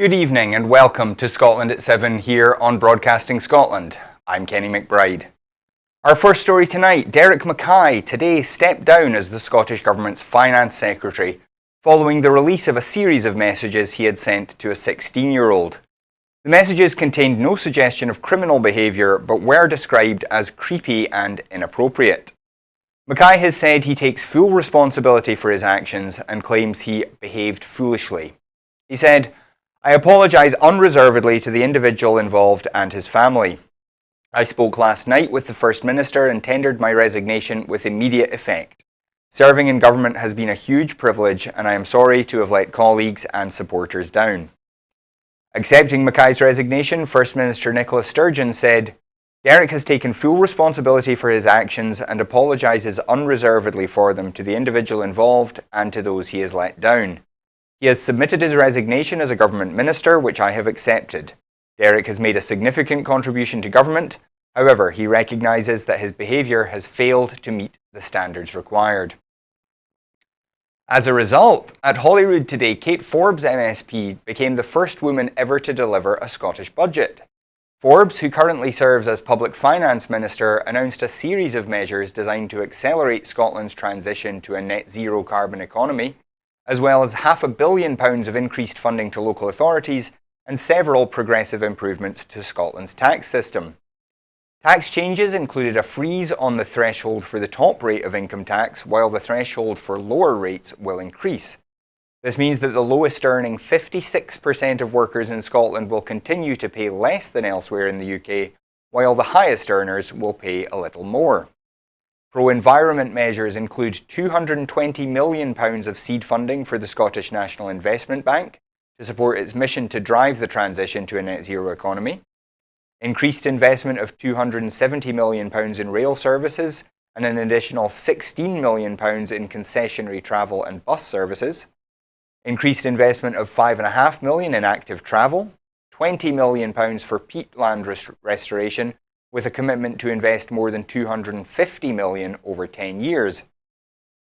Good evening and welcome to Scotland at 7 here on Broadcasting Scotland. I'm Kenny McBride. Our first story tonight, Derek Mackay today stepped down as the Scottish Government's Finance Secretary following the release of a series of messages he had sent to a 16-year-old. The messages contained no suggestion of criminal behaviour but were described as creepy and inappropriate. Mackay has said he takes full responsibility for his actions and claims he behaved foolishly. He said, "I apologise unreservedly to the individual involved and his family. I spoke last night with the First Minister and tendered my resignation with immediate effect. Serving in government has been a huge privilege and I am sorry to have let colleagues and supporters down." Accepting Mackay's resignation, First Minister Nicola Sturgeon said, "Derek has taken full responsibility for his actions and apologises unreservedly for them to the individual involved and to those he has let down. He has submitted his resignation as a government minister, which I have accepted. Derek has made a significant contribution to government. However, he recognises that his behaviour has failed to meet the standards required." As a result, at Holyrood today, Kate Forbes MSP became the first woman ever to deliver a Scottish budget. Forbes, who currently serves as Public Finance Minister, announced a series of measures designed to accelerate Scotland's transition to a net zero carbon economy, as well as £500 million of increased funding to local authorities and several progressive improvements to Scotland's tax system. Tax changes included a freeze on the threshold for the top rate of income tax, while the threshold for lower rates will increase. This means that the lowest earning 56% of workers in Scotland will continue to pay less than elsewhere in the UK, while the highest earners will pay a little more. Pro-environment measures include £220 million of seed funding for the Scottish National Investment Bank to support its mission to drive the transition to a net zero economy, increased investment of £270 million in rail services and an additional £16 million in concessionary travel and bus services, increased investment of £5.5 million in active travel, £20 million for peatland restoration, with a commitment to invest more than £250 million over 10 years.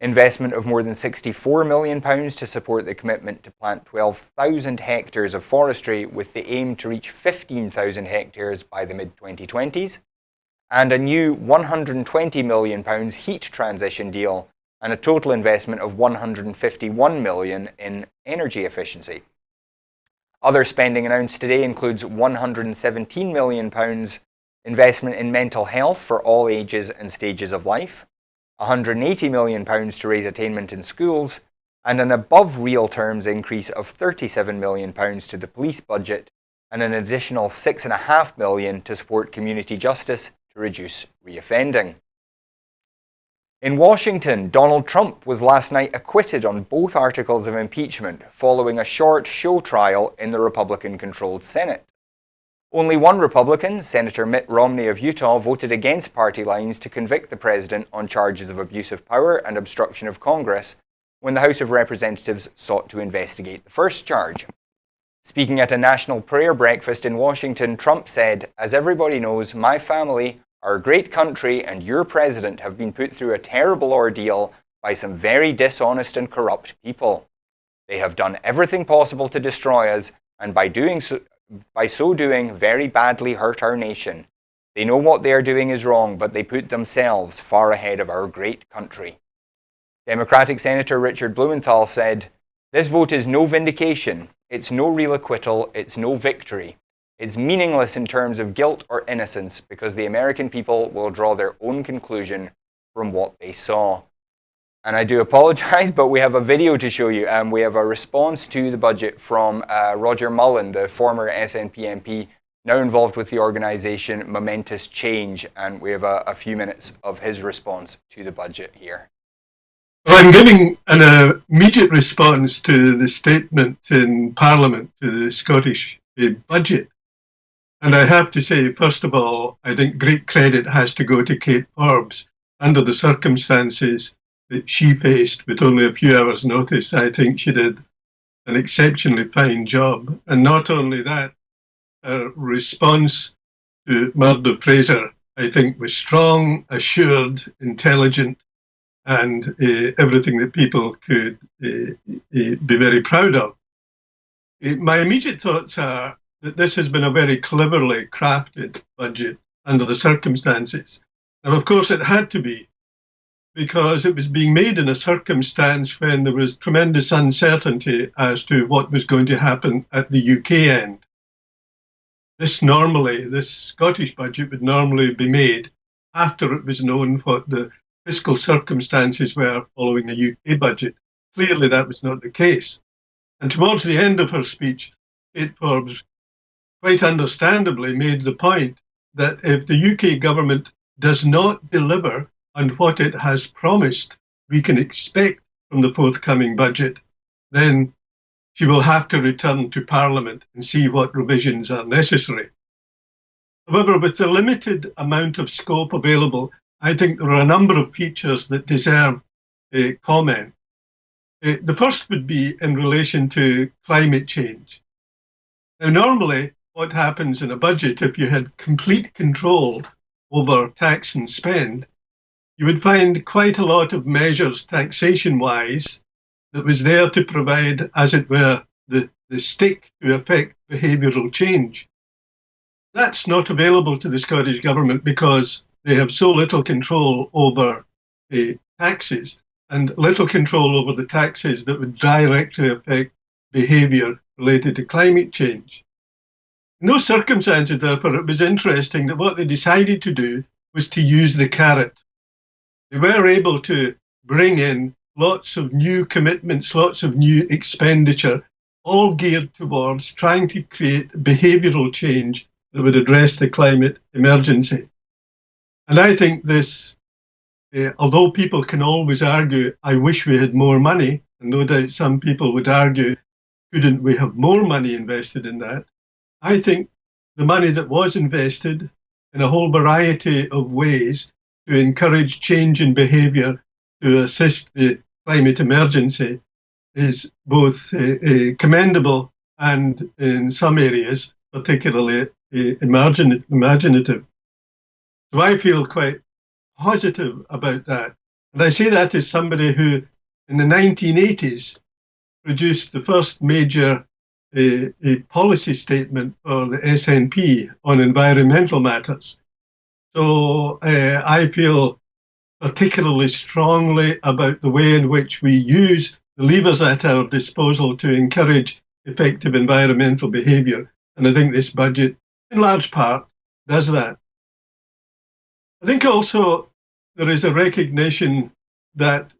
Investment of more than £64 million to support the commitment to plant 12,000 hectares of forestry with the aim to reach 15,000 hectares by the mid-2020s. And a new £120 million heat transition deal and a total investment of £151 million in energy efficiency. Other spending announced today includes £117 million investment in mental health for all ages and stages of life, £180 million to raise attainment in schools, and an above real terms increase of £37 million to the police budget, and an additional £6.5 million to support community justice to reduce reoffending. In Washington, Donald Trump was last night acquitted on both articles of impeachment following a short show trial in the Republican-controlled Senate. Only one Republican, Senator Mitt Romney of Utah, voted against party lines to convict the president on charges of abuse of power and obstruction of Congress when the House of Representatives sought to investigate the first charge. Speaking at a national prayer breakfast in Washington, Trump said, "As everybody knows, my family, our great country, and your president have been put through a terrible ordeal by some very dishonest and corrupt people. They have done everything possible to destroy us, and by so doing, very badly hurt our nation. They know what they are doing is wrong, but they put themselves far ahead of our great country." Democratic Senator Richard Blumenthal said, "This vote is no vindication, it's no real acquittal, it's no victory. It's meaningless in terms of guilt or innocence because the American people will draw their own conclusion from what they saw." And I do apologise, but we have a video to show you. We have a response to the budget from Roger Mullen, the former SNP MP, now involved with the organisation Momentous Change. And we have a few minutes of his response to the budget here. Well, I'm giving an immediate response to the statement in Parliament to the Scottish budget. And I have to say, first of all, I think great credit has to go to Kate Forbes. Under the circumstances that she faced with only a few hours' notice, I think she did an exceptionally fine job. And not only that, her response to Murdo Fraser, I think, was strong, assured, intelligent, and everything that people could be very proud of. My immediate thoughts are that this has been a very cleverly crafted budget under the circumstances. And of course, it had to be, because it was being made in a circumstance when there was tremendous uncertainty as to what was going to happen at the UK end. This Scottish budget would normally be made after it was known what the fiscal circumstances were following a UK budget. Clearly, that was not the case. And towards the end of her speech, Kate Forbes quite understandably made the point that if the UK government does not deliver on what it has promised we can expect from the forthcoming budget, then she will have to return to Parliament and see what revisions are necessary. However, with the limited amount of scope available, I think there are a number of features that deserve comment. The first would be in relation to climate change. Now, normally, what happens in a budget, if you had complete control over tax and spend, you would find quite a lot of measures taxation-wise that was there to provide, as it were, the stick to affect behavioural change. That's not available to the Scottish Government because they have so little control over taxes and little control over the taxes that would directly affect behaviour related to climate change. In those circumstances, therefore, it was interesting that what they decided to do was to use the carrot. They were able to bring in lots of new commitments, lots of new expenditure, all geared towards trying to create behavioural change that would address the climate emergency. And I think this, although people can always argue, I wish we had more money, and no doubt some people would argue, couldn't we have more money invested in that? I think the money that was invested in a whole variety of ways to encourage change in behaviour to assist the climate emergency is both commendable and, in some areas, particularly imaginative. So I feel quite positive about that. And I say that as somebody who, in the 1980s, produced the first major policy statement for the SNP on environmental matters. So I feel particularly strongly about the way in which we use the levers at our disposal to encourage effective environmental behaviour. And I think this budget, in large part, does that. I think also there is a recognition that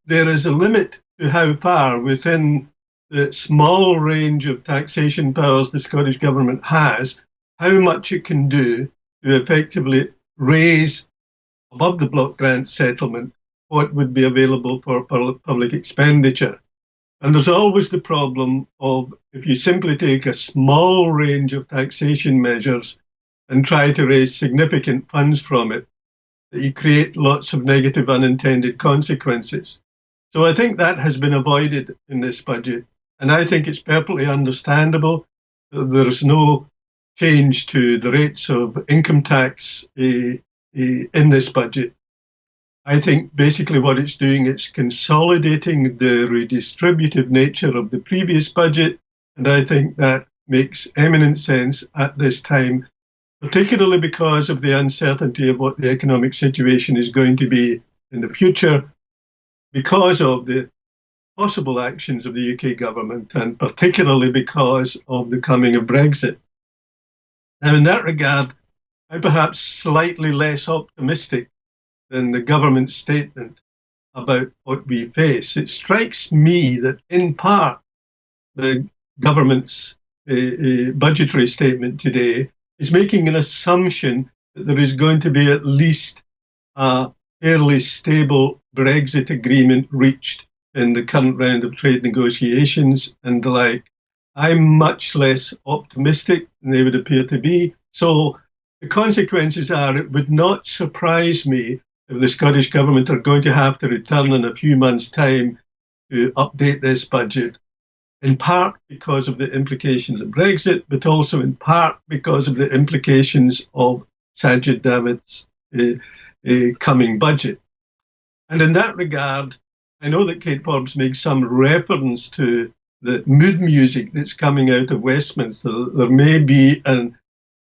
there is a limit to how far within the small range of taxation powers the Scottish Government has, how much it can do to effectively raise above the block grant settlement what would be available for public expenditure. And there's always the problem of if you simply take a small range of taxation measures and try to raise significant funds from it, that you create lots of negative unintended consequences. So I think that has been avoided in this budget. And I think it's perfectly understandable that there is no change to the rates of income tax in this budget. I think basically what it's doing, it's consolidating the redistributive nature of the previous budget. And I think that makes eminent sense at this time, particularly because of the uncertainty of what the economic situation is going to be in the future, because of the possible actions of the UK government, and particularly because of the coming of Brexit. Now, in that regard, I'm perhaps slightly less optimistic than the government statement about what we face. It strikes me that, in part, the government's budgetary statement today is making an assumption that there is going to be at least a fairly stable Brexit agreement reached in the current round of trade negotiations and the like. I'm much less optimistic than they would appear to be. So the consequences are, it would not surprise me if the Scottish Government are going to have to return in a few months' time to update this budget, in part because of the implications of Brexit, but also in part because of the implications of Sajid David's coming budget. And in that regard, I know that Kate Forbes makes some reference to the mood music that's coming out of Westminster. There may be an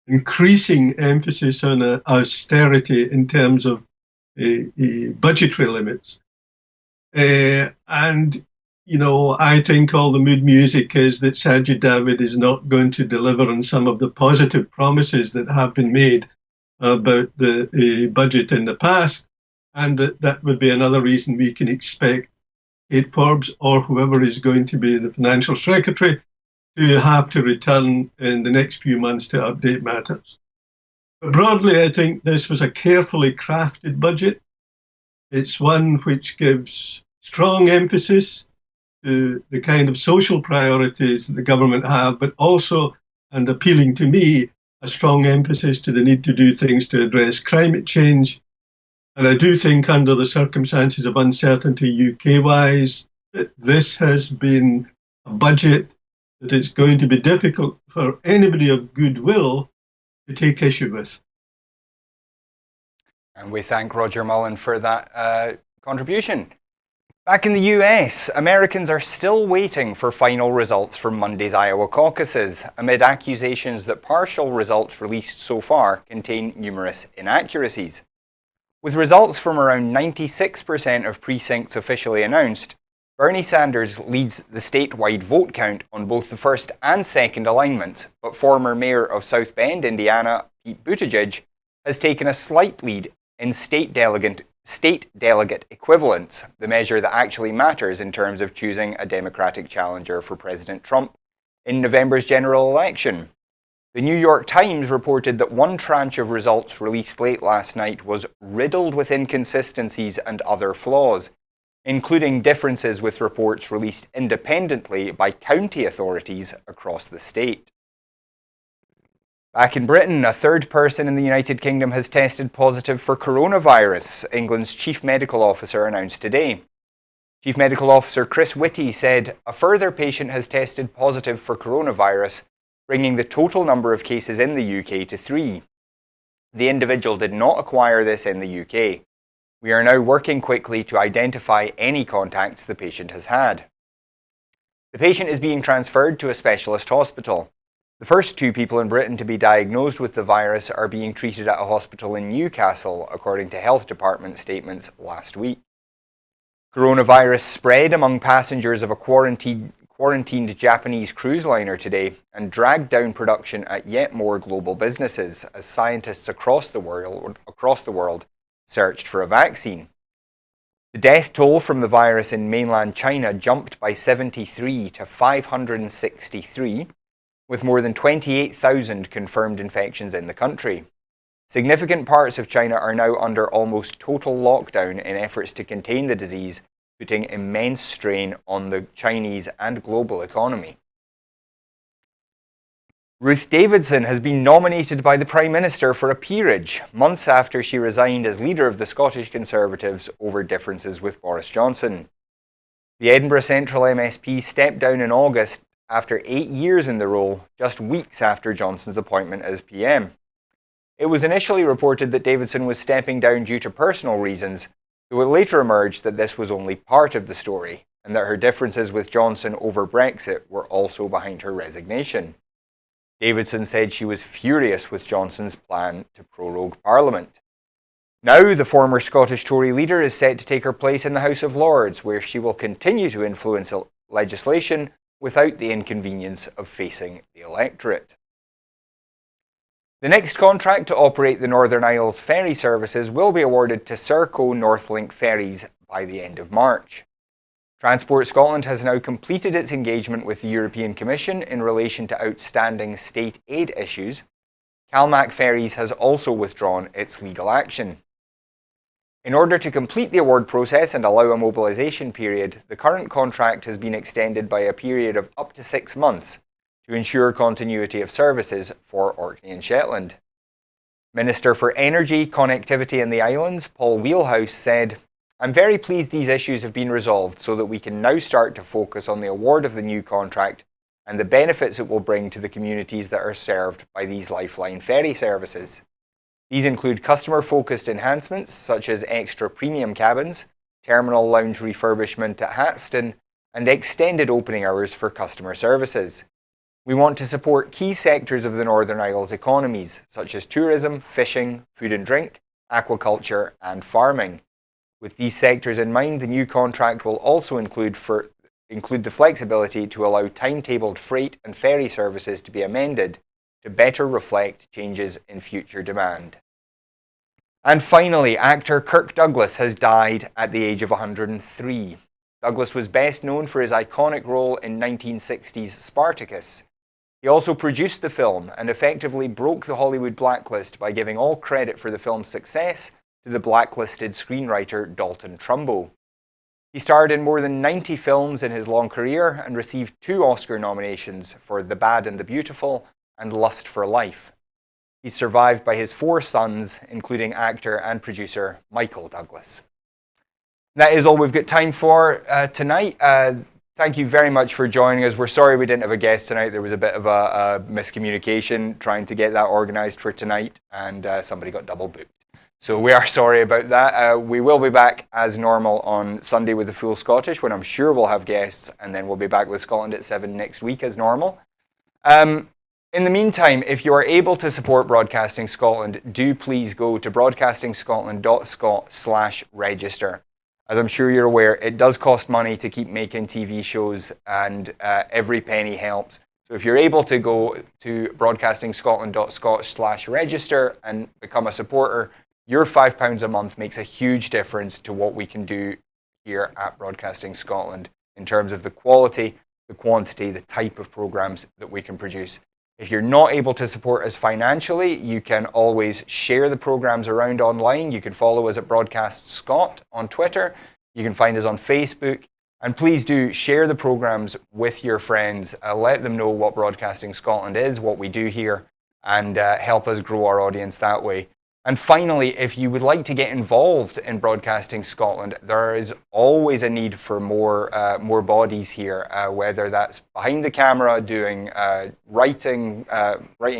increasing emphasis on austerity in terms of budgetary limits. And, I think all the mood music is that Sajid David is not going to deliver on some of the positive promises that have been made about the budget in the past, and that would be another reason we can expect Kate Forbes or whoever is going to be the financial secretary to have to return in the next few months to update matters. But broadly, I think this was a carefully crafted budget. It's one which gives strong emphasis to the kind of social priorities that the government have, but also, and appealing to me, a strong emphasis to the need to do things to address climate change. And I do think under the circumstances of uncertainty UK-wise, that this has been a budget that it's going to be difficult for anybody of goodwill to take issue with. And we thank Roger Mullen for that contribution. Back in the US, Americans are still waiting for final results from Monday's Iowa caucuses, amid accusations that partial results released so far contain numerous inaccuracies. With results from around 96% of precincts officially announced, Bernie Sanders leads the statewide vote count on both the first and second alignment, but former mayor of South Bend, Indiana, Pete Buttigieg, has taken a slight lead in state delegate equivalence, the measure that actually matters in terms of choosing a Democratic challenger for President Trump in November's general election. The New York Times reported that one tranche of results released late last night was riddled with inconsistencies and other flaws, including differences with reports released independently by county authorities across the state. Back in Britain, a third person in the United Kingdom has tested positive for coronavirus, England's Chief Medical Officer announced today. Chief Medical Officer Chris Whitty said a further patient has tested positive for coronavirus, bringing the total number of cases in the UK to 3. The individual did not acquire this in the UK. We are now working quickly to identify any contacts the patient has had. The patient is being transferred to a specialist hospital. The first 2 people in Britain to be diagnosed with the virus are being treated at a hospital in Newcastle, according to health department statements last week. Coronavirus spread among passengers of a quarantined Japanese cruise liner today and dragged down production at yet more global businesses as scientists across the world searched for a vaccine. The death toll from the virus in mainland China jumped by 73 to 563, with more than 28,000 confirmed infections in the country. Significant parts of China are now under almost total lockdown in efforts to contain the disease, putting immense strain on the Chinese and global economy. Ruth Davidson has been nominated by the Prime Minister for a peerage, months after she resigned as leader of the Scottish Conservatives over differences with Boris Johnson. The Edinburgh Central MSP stepped down in August after 8 years in the role, just weeks after Johnson's appointment as PM. It was initially reported that Davidson was stepping down due to personal reasons, though it later emerged that this was only part of the story, and that her differences with Johnson over Brexit were also behind her resignation. Davidson said she was furious with Johnson's plan to prorogue Parliament. Now, the former Scottish Tory leader is set to take her place in the House of Lords, where she will continue to influence legislation without the inconvenience of facing the electorate. The next contract to operate the Northern Isles ferry services will be awarded to Serco Northlink Ferries by the end of March. Transport Scotland has now completed its engagement with the European Commission in relation to outstanding state aid issues. CalMac Ferries has also withdrawn its legal action. In order to complete the award process and allow a mobilisation period, the current contract has been extended by a period of up to 6 months to ensure continuity of services for Orkney and Shetland. Minister for Energy, Connectivity and the Islands, Paul Wheelhouse, said, "I'm very pleased these issues have been resolved so that we can now start to focus on the award of the new contract and the benefits it will bring to the communities that are served by these lifeline ferry services. These include customer-focused enhancements such as extra premium cabins, terminal lounge refurbishment at Hatston, and extended opening hours for customer services. We want to support key sectors of the Northern Isles economies, such as tourism, fishing, food and drink, aquaculture and farming. With these sectors in mind, the new contract will also include the flexibility to allow timetabled freight and ferry services to be amended to better reflect changes in future demand. And finally, actor Kirk Douglas has died at the age of 103. Douglas was best known for his iconic role in 1960's Spartacus. He also produced the film and effectively broke the Hollywood blacklist by giving all credit for the film's success to the blacklisted screenwriter Dalton Trumbo. He starred in more than 90 films in his long career and received 2 Oscar nominations for The Bad and the Beautiful and Lust for Life. He's survived by his 4 sons, including actor and producer Michael Douglas. That is all we've got time for tonight. Thank you very much for joining us. We're sorry we didn't have a guest tonight. There was a bit of a miscommunication trying to get that organised for tonight, and somebody got double booked. So we are sorry about that. We will be back as normal on Sunday with the Full Scottish, when I'm sure we'll have guests, and then we'll be back with Scotland at 7 next week as normal. In the meantime, if you are able to support Broadcasting Scotland, do please go to broadcastingscotland.scot/register. As I'm sure you're aware, it does cost money to keep making TV shows, and every penny helps. So if you're able to go to broadcastingscotland.scot/register and become a supporter, your £5 a month makes a huge difference to what we can do here at Broadcasting Scotland in terms of the quality, the quantity, the type of programmes that we can produce. If you're not able to support us financially, you can always share the programmes around online. You can follow us at Broadcast Scot on Twitter. You can find us on Facebook. And please do share the programmes with your friends. Let them know what Broadcasting Scotland is, what we do here, and help us grow our audience that way. And finally, if you would like to get involved in Broadcasting Scotland, there is always a need for more bodies here, whether that's behind the camera doing writing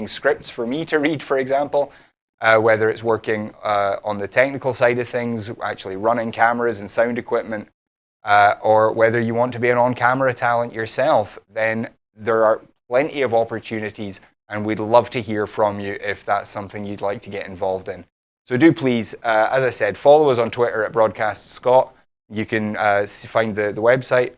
scripts for me to read, for example, whether it's working on the technical side of things, actually running cameras and sound equipment, or whether you want to be an on-camera talent yourself, then there are plenty of opportunities, and we'd love to hear from you if that's something you'd like to get involved in. So do please, as I said, follow us on Twitter at Broadcast Scot. You can find the website.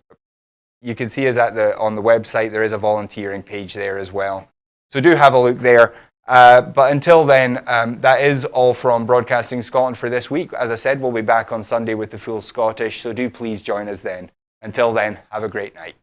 You can see us on the website. There is a volunteering page there as well. So do have a look there. But until then, that is all from Broadcasting Scotland for this week. As I said, we'll be back on Sunday with the Full Scottish, so do please join us then. Until then, have a great night.